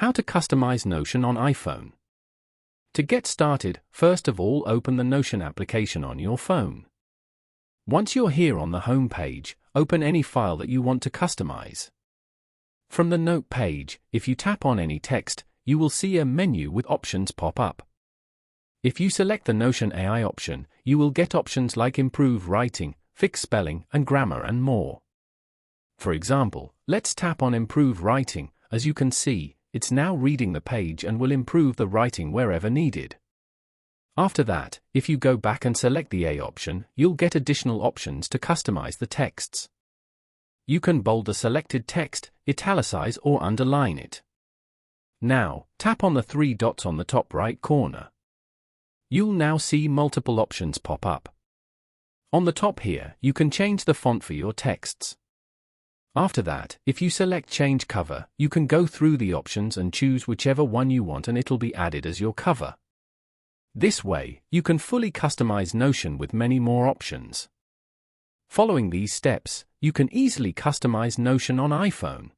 How to customize Notion on iPhone. To get started, first of all open the Notion application on your phone. Once you're here on the home page, open any file that you want to customize. From the Note page, if you tap on any text, you will see a menu with options pop up. If you select the Notion AI option, you will get options like improve writing, fix spelling and grammar and more. For example, let's tap on improve writing. As you can see, it's now reading the page and will improve the writing wherever needed. After that, if you go back and select the A option, you'll get additional options to customize the texts. You can bold the selected text, italicize or underline it. Now, tap on the three dots on the top right corner. You'll now see multiple options pop up. On the top here, you can change the font for your texts. After that, if you select Change Cover, you can go through the options and choose whichever one you want and it'll be added as your cover. This way, you can fully customize Notion with many more options. Following these steps, you can easily customize Notion on iPhone.